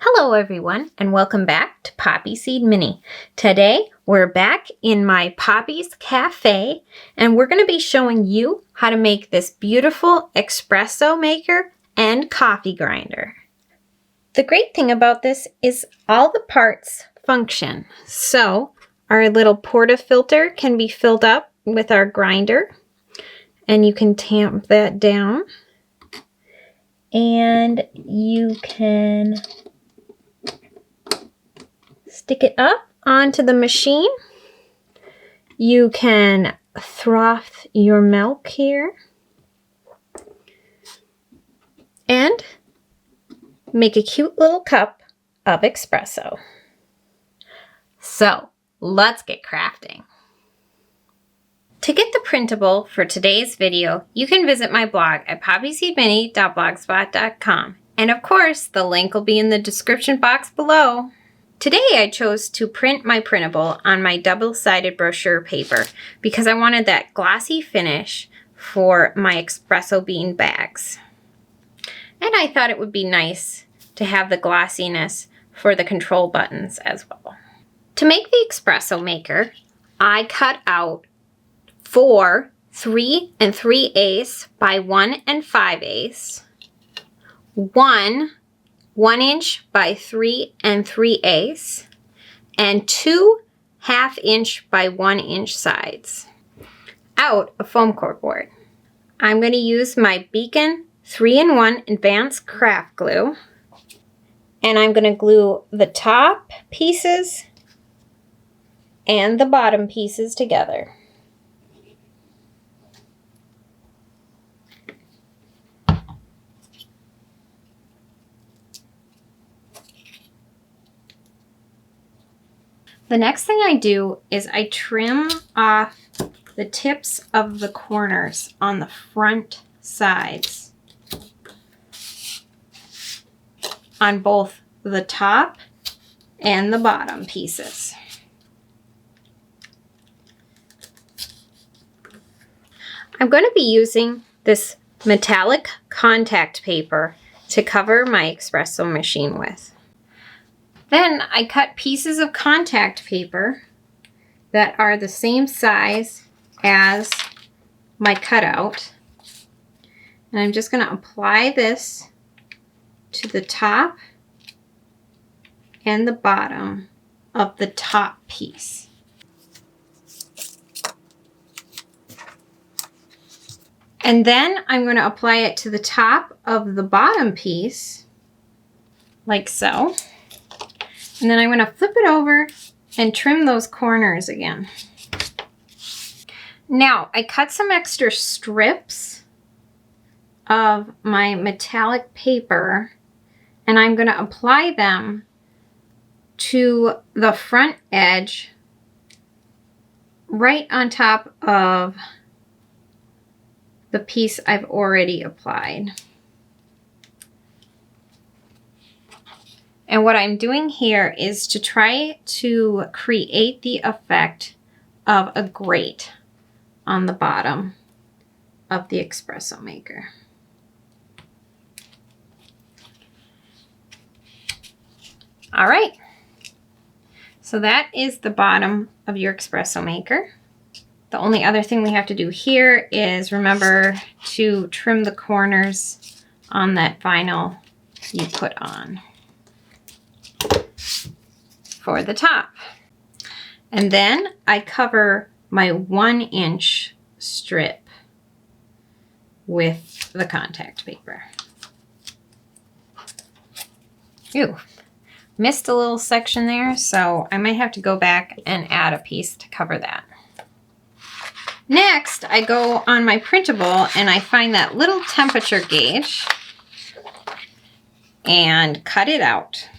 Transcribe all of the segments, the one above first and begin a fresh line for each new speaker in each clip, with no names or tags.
Hello everyone and welcome back to Poppy Seed Mini. Today we're back in my Poppy's Cafe and we're going to be showing you how to make this beautiful espresso maker and coffee grinder. The great thing about this is all the parts function. So our little porta filter can be filled up with our grinder and you can tamp that down and you can stick it up onto the machine. You can froth your milk here and make a cute little cup of espresso. So let's get crafting. To get the printable for today's video, you can visit my blog at poppyseedmini.blogspot.com. And of course, the link will be in the description box below. Today I chose to print my printable on my double-sided brochure paper because I wanted that glossy finish for my espresso bean bags. And I thought it would be nice to have the glossiness for the control buttons as well. To make the espresso maker, I cut out 4 3 3/8 by 1 5/8, 1 inch by 3 3/8, and 2 1/2 inch by 1 inch sides out of foam core board. I'm going to use my Beacon 3-in-1 advanced craft glue, and I'm going to glue the top pieces and the bottom pieces together. The next thing I do is I trim off the tips of the corners on the front sides on both the top and the bottom pieces. I'm going to be using this metallic contact paper to cover my espresso machine with. Then I cut pieces of contact paper that are the same size as my cutout. And I'm just going to apply this to the top and the bottom of the top piece. And then I'm going to apply it to the top of the bottom piece, like so. And then I'm going to flip it over and trim those corners again. Now, I cut some extra strips of my metallic paper, and I'm going to apply them to the front edge right on top of the piece I've already applied. And what I'm doing here is to try to create the effect of a grate on the bottom of the espresso maker. All right, so that is the bottom of your espresso maker. The only other thing we have to do here is remember to trim the corners on that vinyl you put on for the top. And then I cover my 1 inch strip with the contact paper. Ew, missed a little section there, so I might have to go back and add a piece to cover that. Next, I go on my printable and I find that little temperature gauge and cut it out.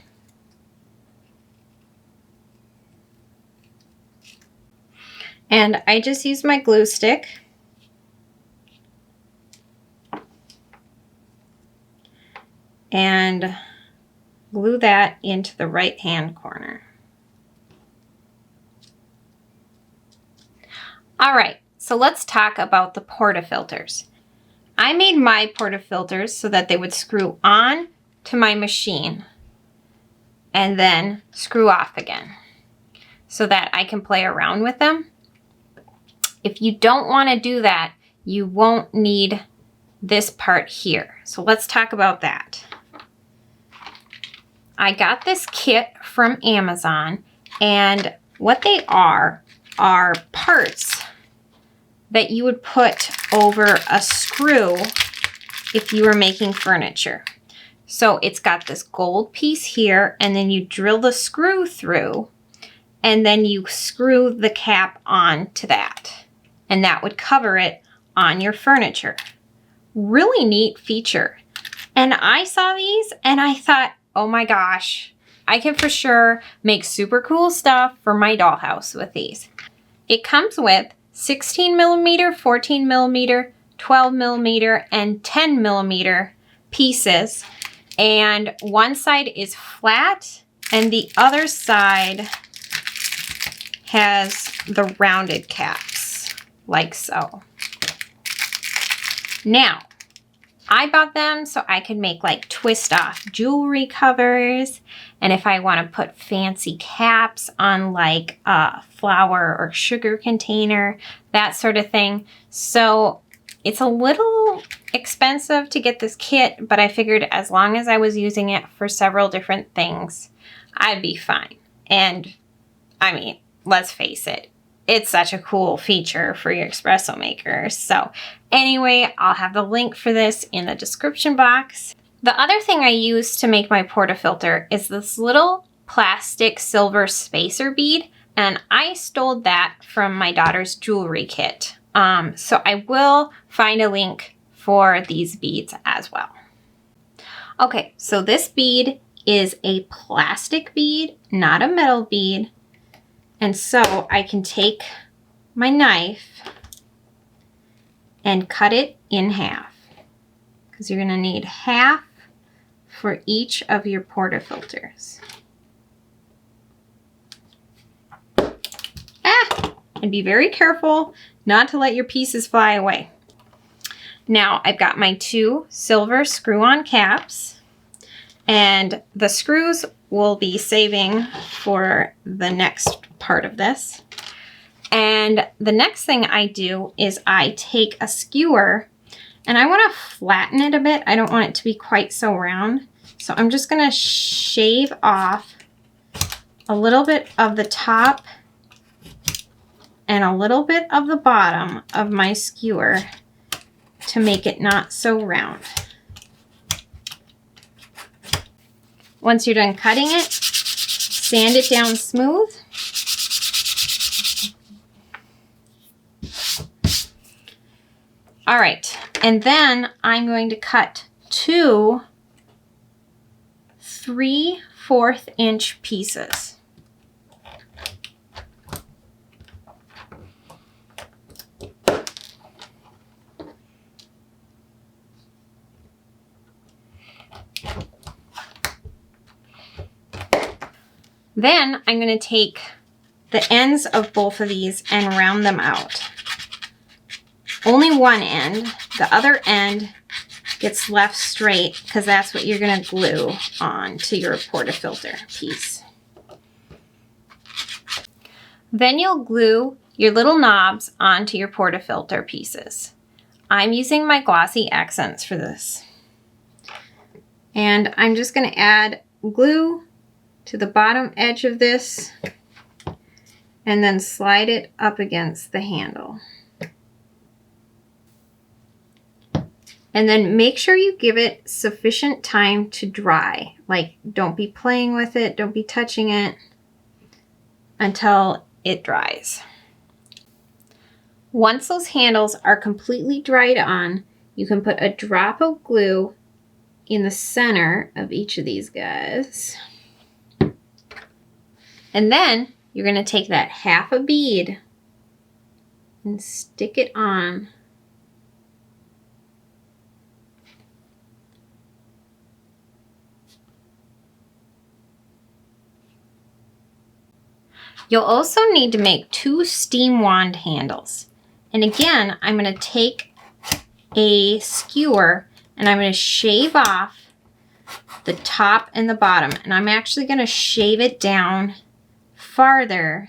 And I just use my glue stick and glue that into the right hand corner. All right, so let's talk about the porta filters. I made my porta filters so that they would screw on to my machine. and then screw off again so that I can play around with them. If you don't want to do that, you won't need this part here. So let's talk about that. I got this kit from Amazon, and what they are parts that you would put over a screw if you were making furniture. So it's got this gold piece here, and then you drill the screw through, and then you screw the cap on to that, and that would cover it on your furniture. Really neat feature. And I saw these and I thought, oh my gosh, I can for sure make super cool stuff for my dollhouse with these. It comes with 16 millimeter, 14 millimeter, 12 millimeter, and 10 millimeter pieces. And one side is flat and the other side has the rounded caps, like so. Now, I bought them so I could make like twist off jewelry covers, and if I want to put fancy caps on like a flour or sugar container, that sort of thing. So it's a little expensive to get this kit, but I figured as long as I was using it for several different things, I'd be fine. And I mean, let's face it, it's such a cool feature for your espresso maker. So anyway, I'll have the link for this in the description box. The other thing I use to make my portafilter is this little plastic silver spacer bead, and I stole that from my daughter's jewelry kit. So I will find a link for these beads as well. Okay, so this bead is a plastic bead, not a metal bead. And so I can take my knife and cut it in half, because you're going to need half for each of your portafilters. And be very careful not to let your pieces fly away. Now I've got my 2 silver screw-on caps, and the screws will be saving for the next part of this. And the next thing I do is I take a skewer and I want to flatten it a bit. I don't want it to be quite so round. So I'm just going to shave off a little bit of the top and a little bit of the bottom of my skewer to make it not so round. Once you're done cutting it, sand it down smooth. All right, and then I'm going to cut 2 3/4 inch pieces. Then I'm going to take the ends of both of these and round them out. Only one end. The other end gets left straight because that's what you're going to glue on to your portafilter piece. Then you'll glue your little knobs onto your portafilter pieces. I'm using my Glossy accents for this. And I'm just going to add glue to the bottom edge of this and then slide it up against the handle. And then make sure you give it sufficient time to dry. Like, don't be playing with it, don't be touching it until it dries. Once those handles are completely dried on, you can put a drop of glue in the center of each of these guys. And then you're going to take that half a bead and stick it on. You'll also need to make 2 steam wand handles. And again, I'm going to take a skewer and I'm going to shave off the top and the bottom, and I'm actually going to shave it down farther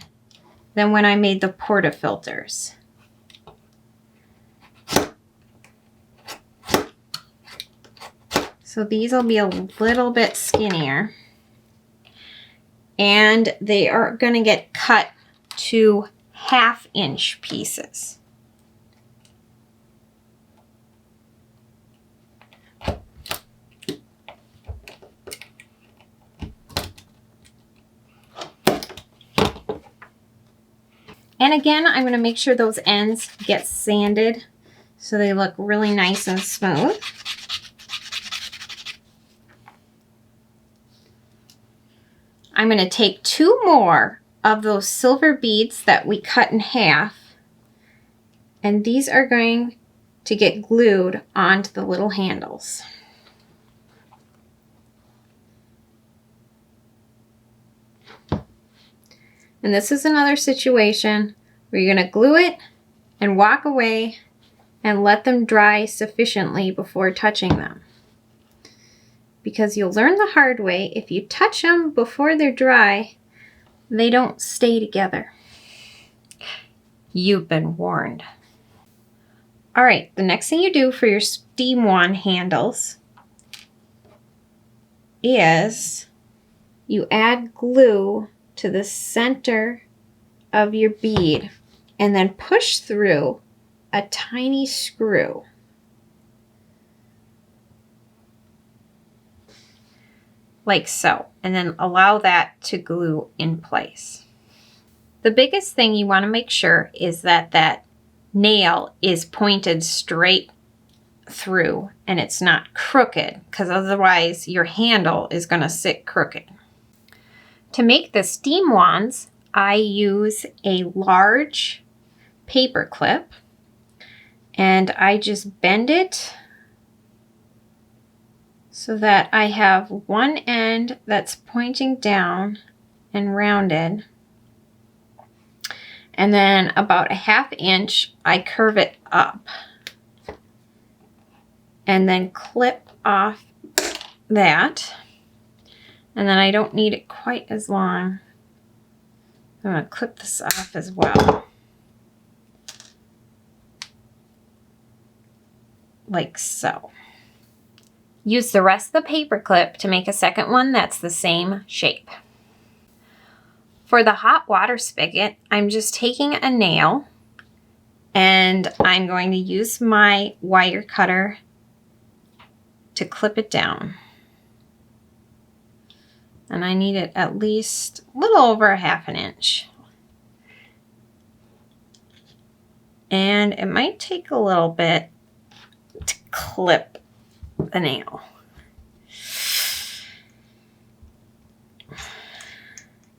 than when I made the porta filters. So these will be a little bit skinnier, and they are going to get cut to 1/2 inch pieces. And again, I'm going to make sure those ends get sanded so they look really nice and smooth. I'm going to take 2 more of those silver beads that we cut in half, and these are going to get glued onto the little handles. And this is another situation where you're going to glue it and walk away and let them dry sufficiently before touching them. Because you'll learn the hard way, if you touch them before they're dry, they don't stay together. You've been warned. All right, the next thing you do for your steam wand handles is you add glue to the center of your bead and then push through a tiny screw. Like so, and then allow that to glue in place. The biggest thing you want to make sure is that that nail is pointed straight through and it's not crooked, because otherwise your handle is going to sit crooked. To make the steam wands, I use a large paper clip and I just bend it so that I have one end that's pointing down and rounded, and then about 1/2 inch I curve it up and then clip off that. And then I don't need it quite as long. I'm going to clip this off as well. Like so. Use the rest of the paper clip to make a second one that's the same shape. For the hot water spigot, I'm just taking a nail and I'm going to use my wire cutter to clip it down. And I need it at least a little over 1/2 inch. And it might take a little bit to clip the nail.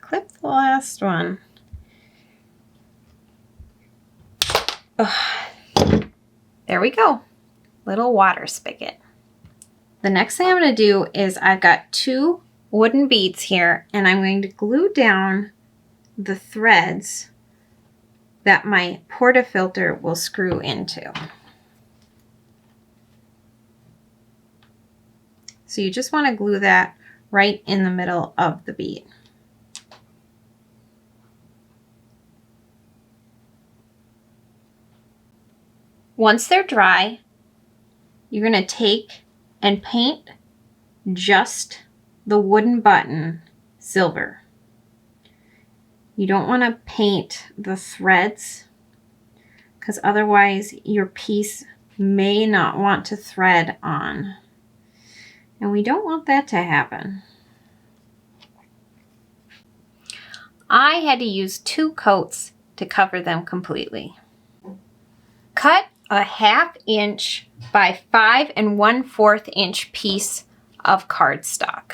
Clip the last one. Ugh. There we go. Little water spigot. The next thing I'm going to do is I've got 2 wooden beads here, and I'm going to glue down the threads that my portafilter will screw into. So you just want to glue that right in the middle of the bead. Once they're dry, you're going to take and paint just the wooden button silver. You don't want to paint the threads because otherwise your piece may not want to thread on. And we don't want that to happen. I had to use 2 coats to cover them completely. Cut a 1/2 inch by 5 1/4 inch piece of cardstock.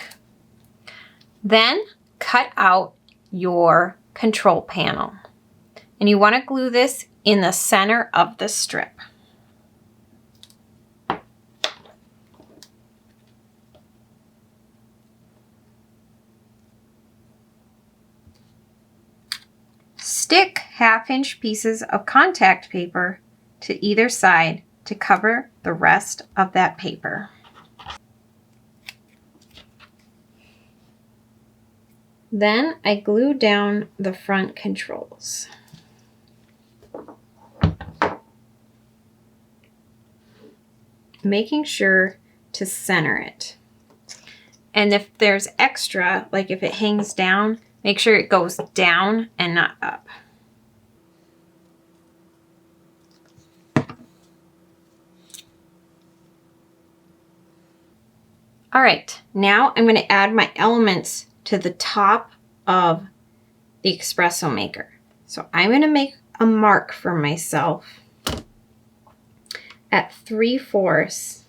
Then cut out your control panel. And you want to glue this in the center of the strip. Stick 1/2 inch pieces of contact paper to either side to cover the rest of that paper. Then I glue down the front controls. Making sure to center it. And if there's extra, like if it hangs down, make sure it goes down and not up. All right, now I'm going to add my elements to the top of the espresso maker. So I'm going to make a mark for myself at 3/4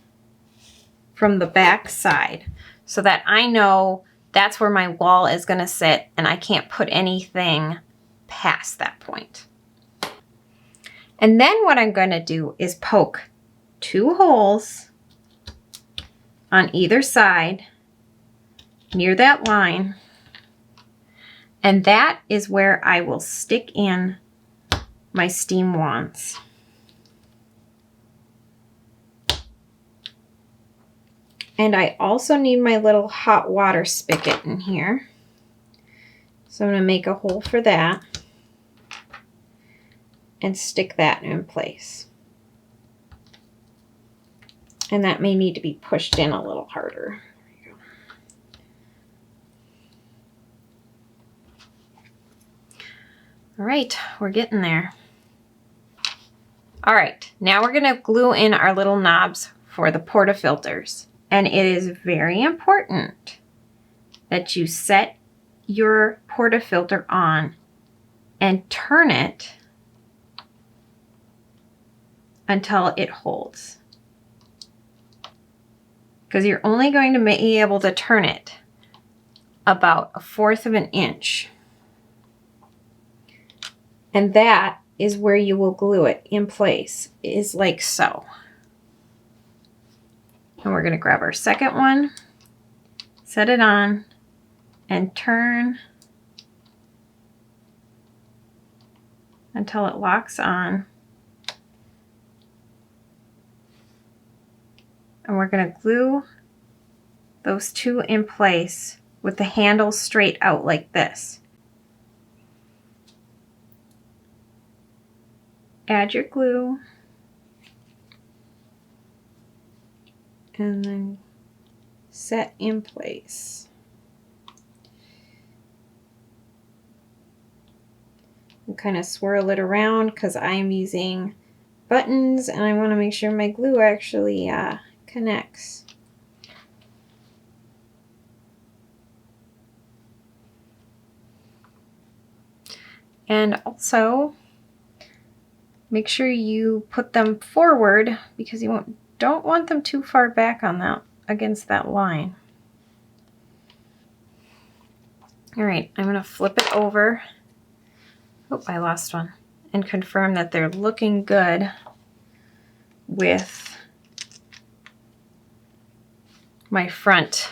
from the back side so that I know that's where my wall is going to sit and I can't put anything past that point. And then what I'm going to do is poke 2 holes on either side near that line, and that is where I will stick in my steam wands. And I also need my little hot water spigot in here. So I'm going to make a hole for that and stick that in place. And that may need to be pushed in a little harder. There you go. All right, we're getting there. All right, now we're going to glue in our little knobs for the portafilters. And it is very important that you set your portafilter on and turn it until it holds. Because you're only going to be able to turn it about 1/4 of an inch. And that is where you will glue it in place, is like so. And we're going to grab our second one, set it on, and turn until it locks on. And we're going to glue those 2 in place with the handle straight out like this. Add your glue. And then set in place. And kind of swirl it around because I'm using buttons and I want to make sure my glue actually connects. And also make sure you put them forward because you don't want them too far back on that against that line. All right, I'm going to flip it over. Oh, I lost one. And confirm that they're looking good with my front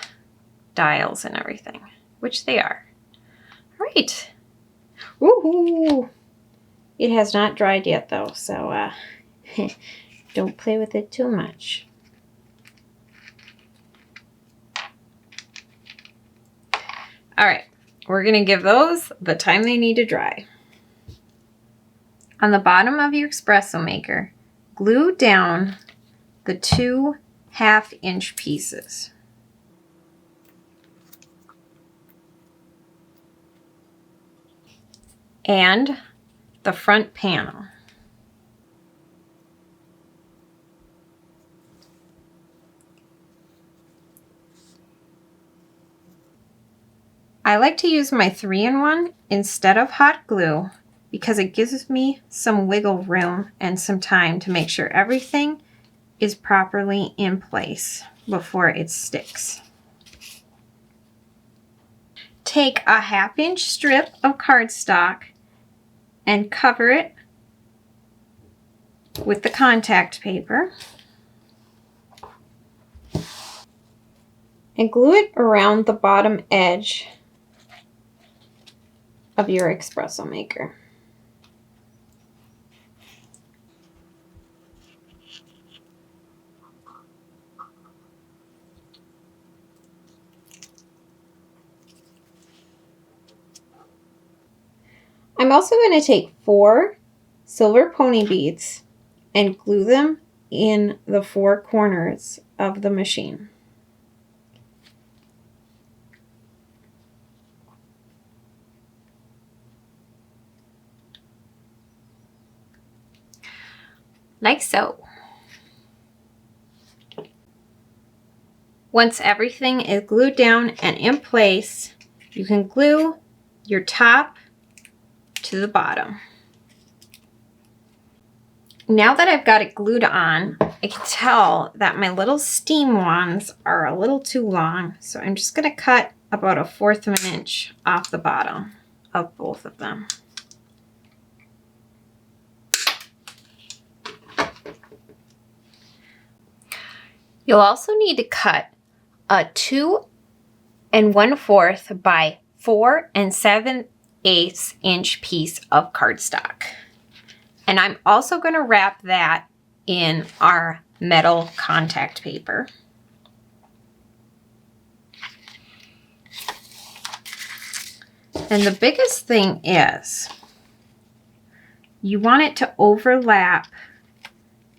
dials and everything, which they are. All right. Woohoo! It has not dried yet though, so don't play with it too much. All right, we're going to give those the time they need to dry. On the bottom of your espresso maker, glue down the 2 1/2-inch pieces. And the front panel. I like to use my 3-in-1 instead of hot glue because it gives me some wiggle room and some time to make sure everything is properly in place before it sticks. Take a 1/2-inch strip of cardstock and cover it with the contact paper and glue it around the bottom edge of your espresso maker. I'm also going to take 4 silver pony beads and glue them in the 4 corners of the machine. Like so. Once everything is glued down and in place, you can glue your top to the bottom. Now that I've got it glued on, I can tell that my little steam wands are a little too long, so I'm just going to cut about 1/4 of an inch off the bottom of both of them. You'll also need to cut a 2 1/4 by 4 7/8 inch piece of cardstock. And I'm also going to wrap that in our metal contact paper. And the biggest thing is you want it to overlap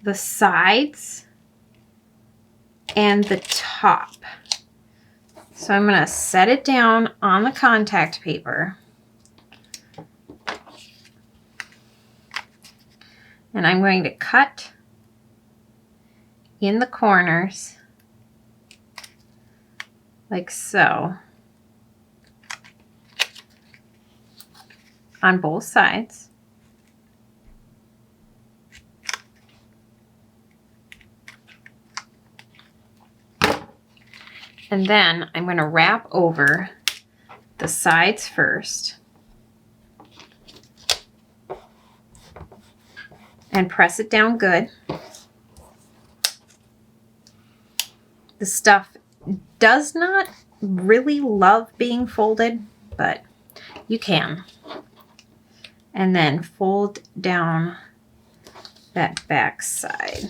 the sides and the top. So I'm going to set it down on the contact paper. And I'm going to cut in the corners like so on both sides. And then I'm going to wrap over the sides first and press it down good. The stuff does not really love being folded, but you can. And then fold down that back side.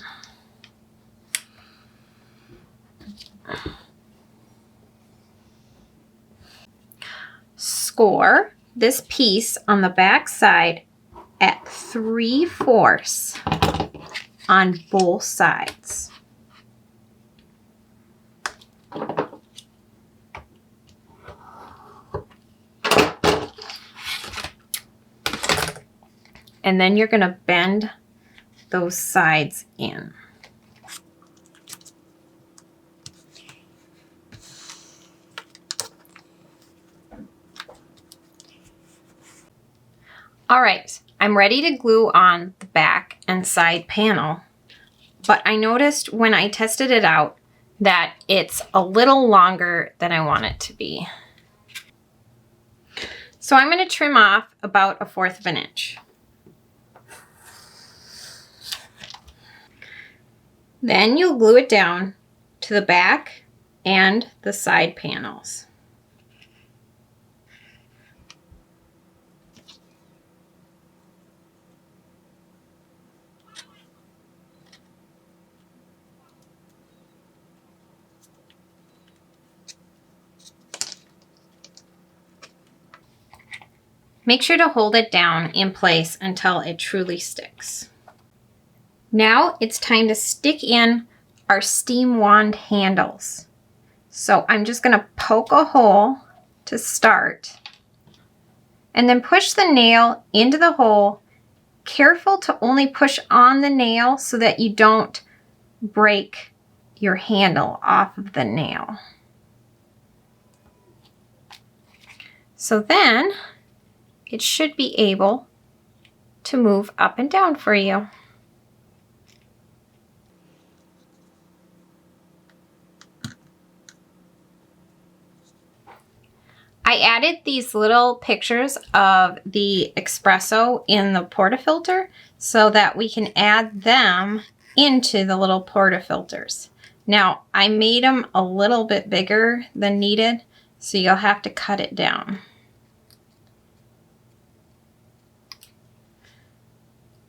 Score this piece on the back side at 3/4 on both sides. And then you're going to bend those sides in. All right, I'm ready to glue on the back and side panel, but I noticed when I tested it out that it's a little longer than I want it to be. So I'm going to trim off about 1/4 of an inch. Then you'll glue it down to the back and the side panels. Make sure to hold it down in place until it truly sticks. Now it's time to stick in our steam wand handles. So I'm just going to poke a hole to start and then push the nail into the hole. Careful to only push on the nail so that you don't break your handle off of the nail. So then it should be able to move up and down for you. I added these little pictures of the espresso in the portafilter so that we can add them into the little portafilters. Now, I made them a little bit bigger than needed, so you'll have to cut it down.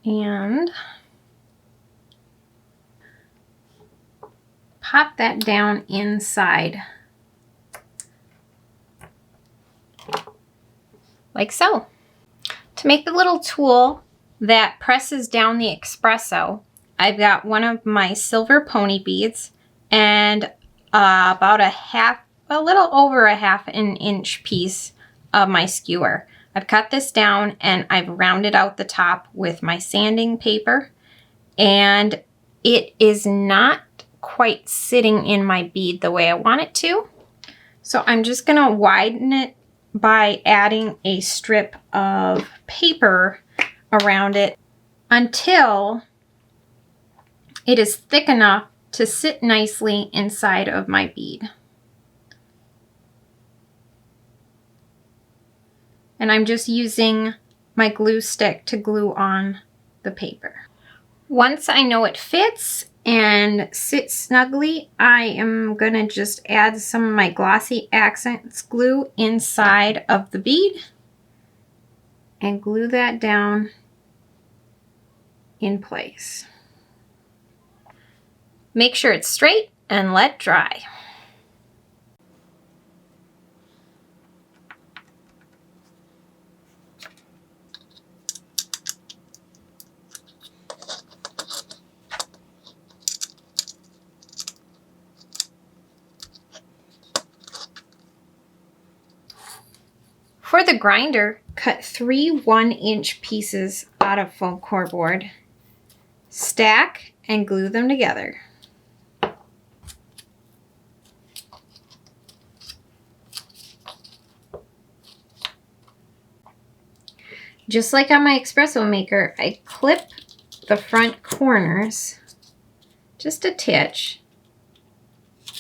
And pop that down inside. Like so. To make the little tool that presses down the espresso, I've got one of my silver pony beads and about a little over a half an inch piece of my skewer. I've cut this down and I've rounded out the top with my sanding paper, and it is not quite sitting in my bead the way I want it to. So I'm just gonna widen it by adding a strip of paper around it until it is thick enough to sit nicely inside of my bead. And I'm just using my glue stick to glue on the paper. Once I know it fits and sits snugly, I am gonna just add some of my Glossy Accents glue inside of the bead and glue that down in place. Make sure it's straight and let dry. For the grinder, cut 3 1-inch pieces out of foam core board, stack and glue them together. Just like on my espresso maker, I clip the front corners just a titch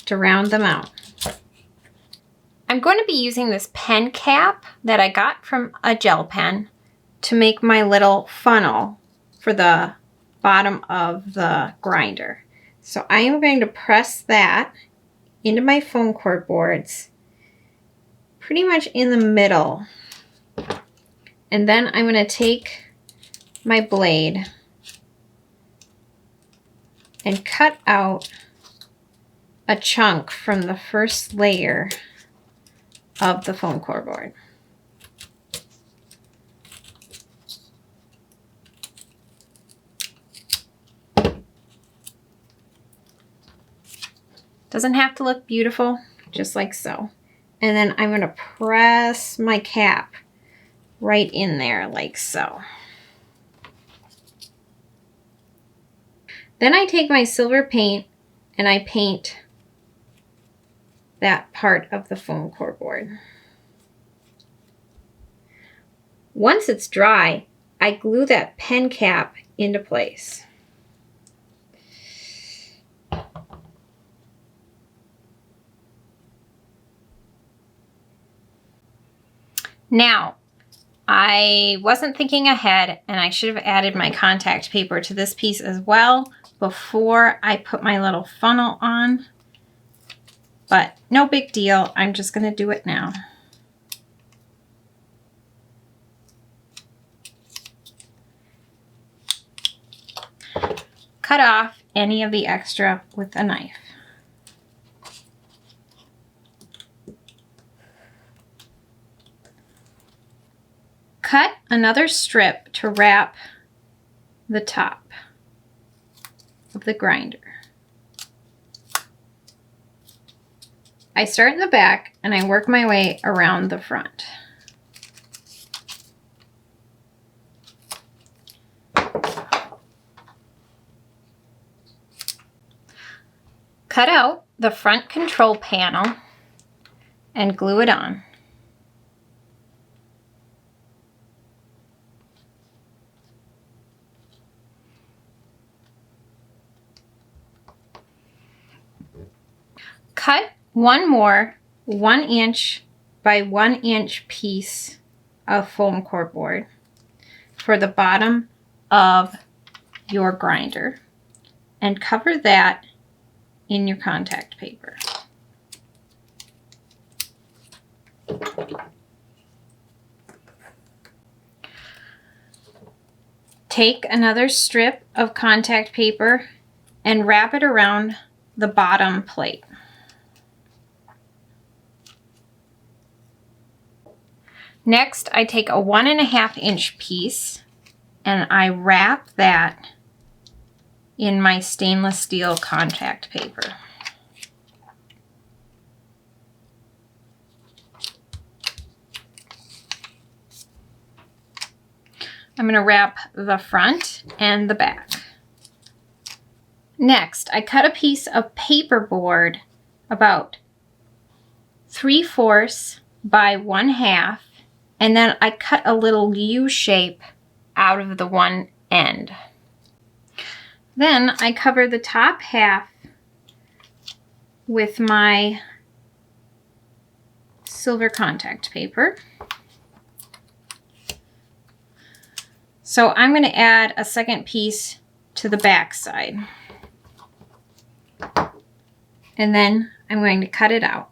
to round them out. I'm going to be using this pen cap that I got from a gel pen to make my little funnel for the bottom of the grinder. So I am going to press that into my foam core boards pretty much in the middle. And then I'm going to take my blade and cut out a chunk from the first layer of the foam core board. Doesn't have to look beautiful, just like so. And then I'm going to press my cap right in there like so. Then I take my silver paint and I paint that part of the foam core board. Once it's dry, I glue that pen cap into place. Now, I wasn't thinking ahead and I should have added my contact paper to this piece as well before I put my little funnel on. But no big deal, I'm just going to do it now. Cut off any of the extra with a knife. Cut another strip to wrap the top of the grinder. I start in the back and I work my way around the front. Cut out the front control panel and glue it on. Cut one more 1-inch by 1-inch piece of foam core board for the bottom of your grinder and cover that in your contact paper. Take another strip of contact paper and wrap it around the bottom plate. Next, I take a 1.5 inch piece and I wrap that in my stainless steel contact paper. I'm going to wrap the front and the back. Next, I cut a piece of paperboard about 3/4 by 1/2, and then I cut a little U shape out of the one end. Then I cover the top half with my silver contact paper. So I'm going to add a second piece to the back side. And then I'm going to cut it out.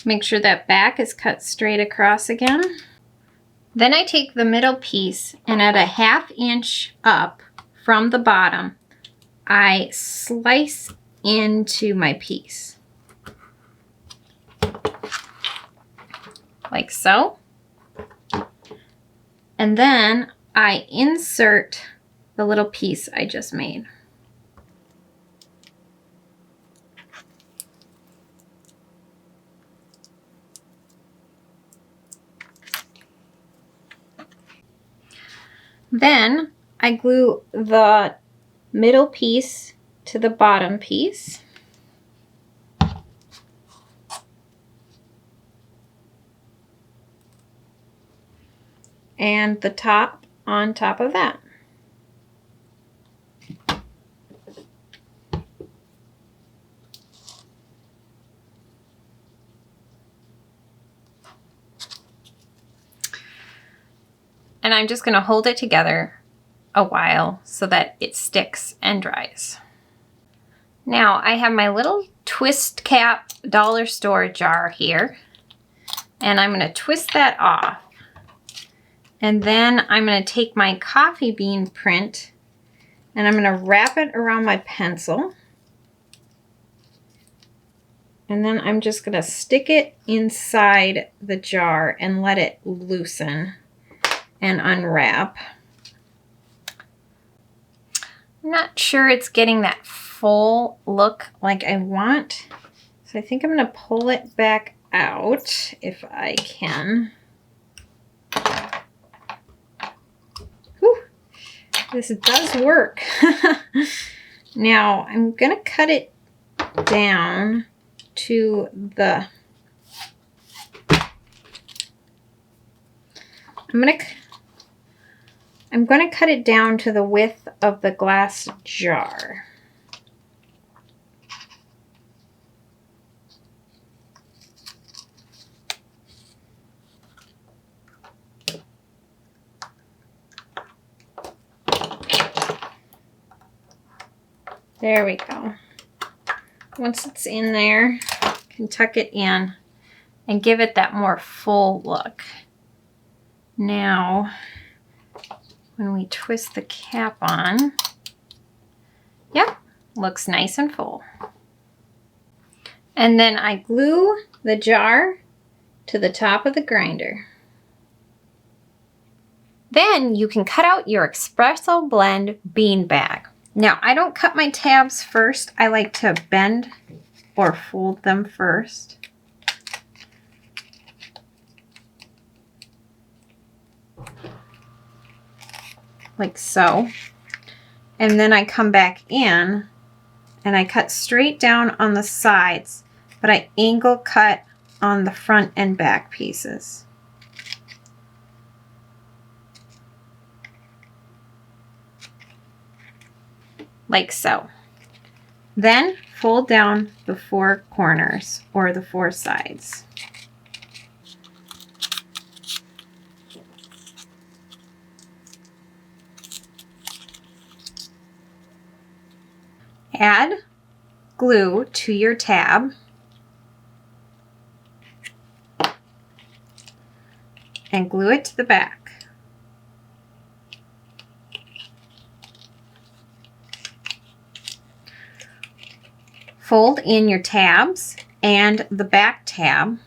Make sure that back is cut straight across again. Then I take the middle piece and at a 1/2 inch up from the bottom, I slice into my piece. Like so. And then I insert the little piece I just made. Then I glue the middle piece to the bottom piece. And the top on top of that. And I'm just going to hold it together a while so that it sticks and dries. Now I have my little twist cap dollar store jar here, and I'm going to twist that off. And then I'm going to take my coffee bean print and I'm going to wrap it around my pencil. And then I'm just going to stick it inside the jar and let it loosen and unwrap. I'm not sure it's getting that full look like I want, so I think I'm going to pull it back out if I can. Whew. This does work. Now I'm going to cut it down to the, I'm going to cut it down to the width of the glass jar. There we go. Once it's in there, you can tuck it in and give it that more full look. Now, when we twist the cap on, yep, looks nice and full. And then I glue the jar to the top of the grinder. Then you can cut out your espresso blend bean bag. Now, I don't cut my tabs first. I like to bend or fold them first. Like so. And then I come back in and I cut straight down on the sides, but I angle cut on the front and back pieces. Like so. Then fold down the 4 corners or the 4 sides. Add glue to your tab and glue it to the back. fold in your tabs and the back tab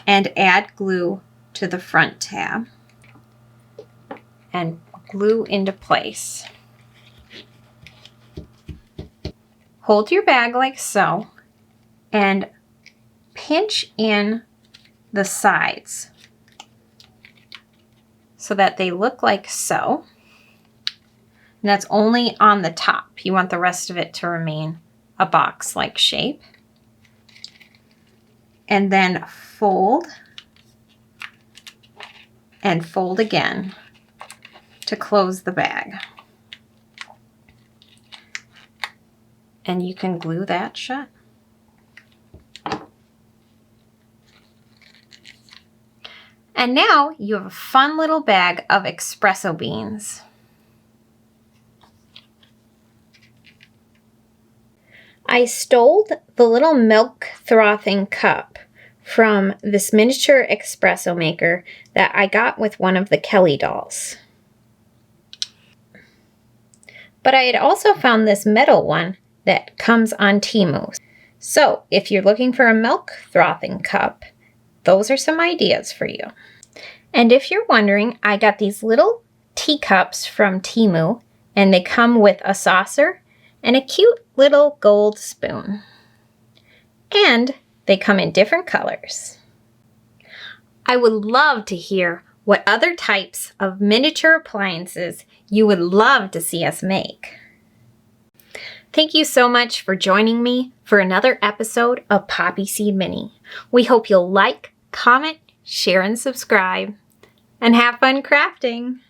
and add glue to the front tab and glue into place. Hold your bag like so and pinch in the sides so that they look like so. And that's only on the top. You want the rest of it to remain a box-like shape. And then fold and fold again to close the bag. And you can glue that shut. And now you have a fun little bag of espresso beans. I stole the little milk frothing cup from this miniature espresso maker that I got with one of the Kelly dolls. But I had also found this metal one that comes on Temu. So if you're looking for a milk frothing cup, those are some ideas for you. And if you're wondering, I got these little teacups from Temu, and they come with a saucer and a cute little gold spoon. And they come in different colors. I would love to hear what other types of miniature appliances you would love to see us make. Thank you so much for joining me for another episode of Poppy Seed Mini. We hope you'll like, comment, share, and subscribe. And have fun crafting!